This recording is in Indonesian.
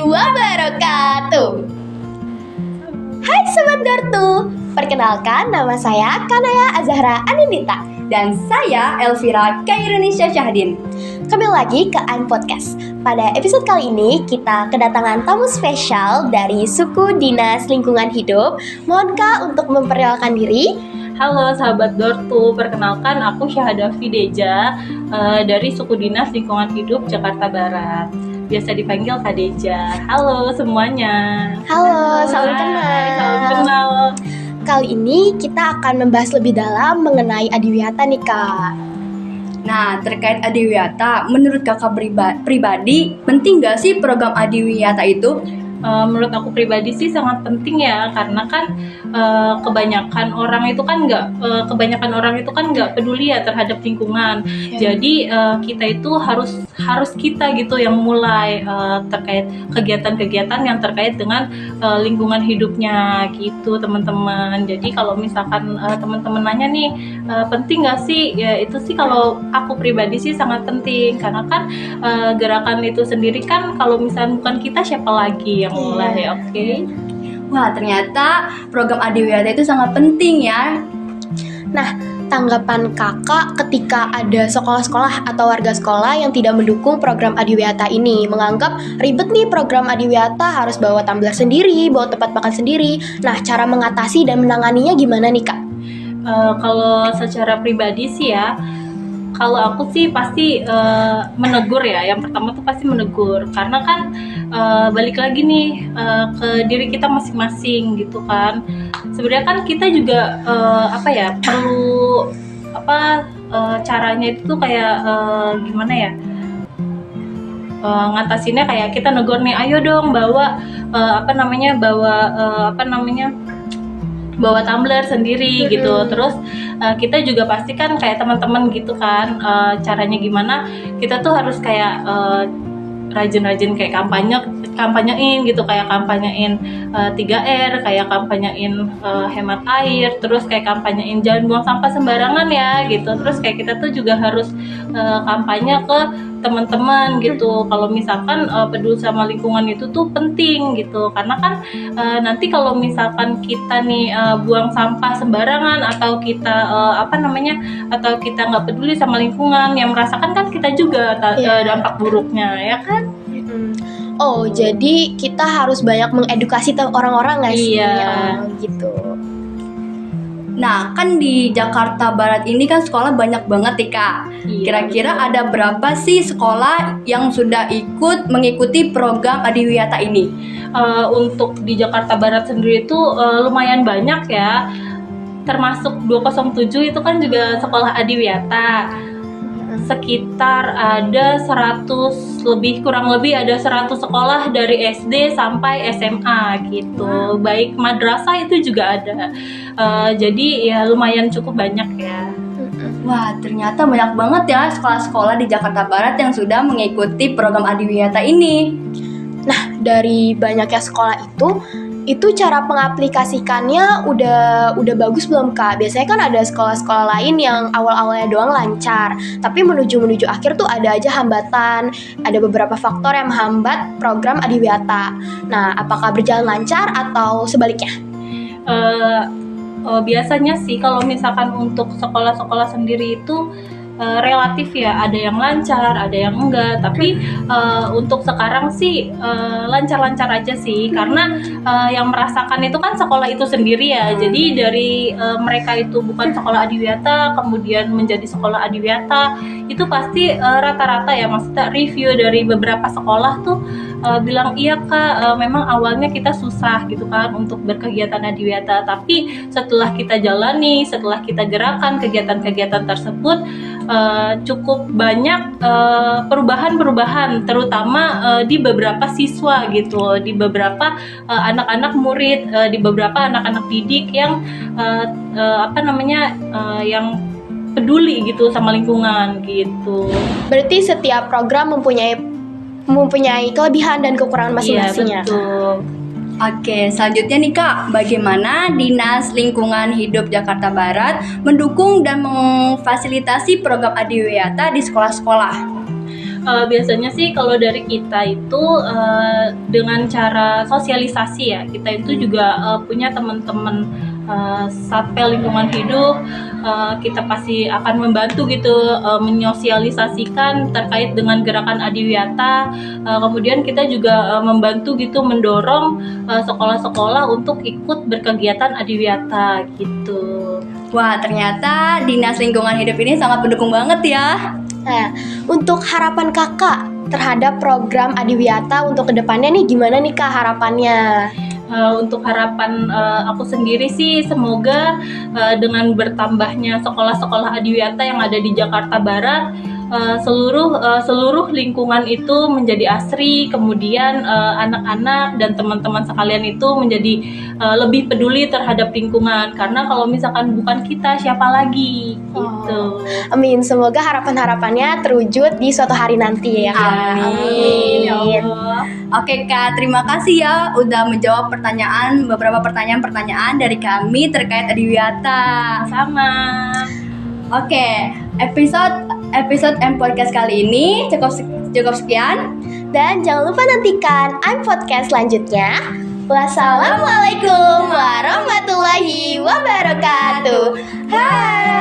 wabarakatuh. Hai Sobat Dortu, perkenalkan nama saya Kanaya Azahra Anindita. Dan saya Elvira Kairunisha Syahdin. Kembali lagi ke AIM Podcast. Pada episode kali ini kita kedatangan tamu spesial dari suku Dinas Lingkungan Hidup. Mohon Kak untuk memperkenalkan diri. Halo sahabat Dortu, perkenalkan aku Syahada Fideja dari suku Dinas Lingkungan Hidup Jakarta Barat. Biasa dipanggil Kak Deja. Halo semuanya. Halo, salam kenal. Salam kenal. Kali ini kita akan membahas lebih dalam mengenai adiwiyata nih Kak. Nah, terkait adiwiyata, menurut kakak pribadi, penting gak sih program adiwiyata itu? Menurut aku pribadi sih sangat penting ya, karena kan kebanyakan orang itu kan nggak peduli ya terhadap lingkungan. Jadi kita itu harus kita gitu yang mulai terkait kegiatan-kegiatan yang terkait dengan lingkungan hidupnya gitu teman-teman. Jadi kalau misalkan teman-teman nanya nih penting nggak sih, ya itu sih kalau aku pribadi sih sangat penting, karena kan gerakan itu sendiri kan kalau misalnya bukan kita siapa lagi yang mulai. Oke. Wah, ternyata program adiwiyata itu sangat penting ya. Nah, tanggapan kakak ketika ada sekolah-sekolah atau warga sekolah yang tidak mendukung program adiwiyata ini, menganggap ribet nih program adiwiyata, harus bawa tumbler sendiri, bawa tempat makan sendiri. Nah, cara mengatasi dan menanganinya gimana nih Kak? Kalau secara pribadi sih ya, kalau aku sih pasti menegur ya. Yang pertama tuh pasti menegur, karena kan balik lagi nih ke diri kita masing-masing gitu kan. Sebenarnya kan kita juga perlu caranya itu tuh kayak gimana ya, ngatasinnya kayak kita negur nih, ayo dong bawa bawa tumbler sendiri gitu. Terus kita juga pasti kan kayak teman-teman gitu kan, caranya gimana, kita tuh harus kayak rajin-rajin kayak kampanyein gitu, kayak kampanyein 3R, kayak kampanyein hemat air, terus kayak kampanyein jangan buang sampah sembarangan ya gitu. Terus kayak kita tuh juga harus kampanye ke teman-teman gitu, kalau misalkan peduli sama lingkungan itu tuh penting gitu. Karena kan nanti kalau misalkan kita nih buang sampah sembarangan, atau kita atau kita nggak peduli sama lingkungan, yang merasakan kan kita juga dampak buruknya ya kan. Oh, jadi kita harus banyak mengedukasi orang-orang nggak sih? Iya. Gitu. Nah, kan di Jakarta Barat ini kan sekolah banyak banget nih Kak. Iya, Kira-kira betul. ada berapa sih sekolah yang sudah mengikuti program adiwiyata ini? Untuk di Jakarta Barat sendiri itu lumayan banyak ya. Termasuk 207 itu kan juga sekolah adiwiyata. Sekitar ada 100 kurang lebih ada 100 sekolah dari SD sampai SMA gitu. Baik madrasah itu juga ada. Jadi ya lumayan cukup banyak ya. Wah, ternyata banyak banget ya sekolah-sekolah di Jakarta Barat yang sudah mengikuti program adiwiyata ini. Nah, dari banyaknya sekolah itu cara pengaplikasikannya udah bagus belum Kak? Biasanya kan ada sekolah-sekolah lain yang awal-awalnya doang lancar, tapi menuju akhir tuh ada aja hambatan, ada beberapa faktor yang menghambat program adiwiyata. Nah, apakah berjalan lancar atau sebaliknya? Biasanya sih kalau misalkan untuk sekolah-sekolah sendiri itu relatif ya, ada yang lancar, ada yang enggak. Tapi untuk sekarang sih lancar-lancar aja sih, karena yang merasakan itu kan sekolah itu sendiri ya. Jadi dari mereka itu bukan sekolah adiwiyata kemudian menjadi sekolah adiwiyata, itu pasti rata-rata ya, maksudnya review dari beberapa sekolah tuh bilang iya Kak, memang awalnya kita susah gitu kan untuk berkegiatan adiwiyata, tapi setelah kita jalani, setelah kita gerakan kegiatan-kegiatan tersebut, cukup banyak perubahan-perubahan, terutama di beberapa siswa gitu, di beberapa anak-anak murid, di beberapa anak-anak didik yang yang peduli gitu sama lingkungan gitu. Berarti setiap program mempunyai kelebihan dan kekurangan masing-masingnya. Iya, betul. Oke, selanjutnya nih Kak, bagaimana Dinas Lingkungan Hidup Jakarta Barat mendukung dan memfasilitasi program adiwiyata di sekolah-sekolah? biasanya sih kalau dari kita itu dengan cara sosialisasi ya, kita itu juga punya teman-teman Satpel Lingkungan Hidup, kita pasti akan membantu gitu menyosialisasikan terkait dengan gerakan Adiwiyata. Kemudian kita juga membantu gitu mendorong sekolah-sekolah untuk ikut berkegiatan Adiwiyata gitu. Wah, ternyata Dinas Lingkungan Hidup ini sangat mendukung banget ya. Nah, untuk harapan kakak terhadap program Adiwiyata untuk kedepannya nih gimana nih kak harapannya? Untuk harapan aku sendiri sih semoga dengan bertambahnya sekolah-sekolah Adiwiyata yang ada di Jakarta Barat, seluruh lingkungan itu menjadi asri, kemudian anak-anak dan teman-teman sekalian itu menjadi lebih peduli terhadap lingkungan, karena kalau misalkan bukan kita siapa lagi gitu. Amin, semoga harapan-harapannya terwujud di suatu hari nanti ya kak. Amin. Ya Allah. Oke Kak, terima kasih ya udah menjawab beberapa pertanyaan-pertanyaan dari kami terkait Adiwiyata. Sama. Oke, episode M Podcast kali ini cukup sekian. Dan jangan lupa nantikan iPodcast selanjutnya. Wassalamualaikum warahmatullahi wabarakatuh. Hai.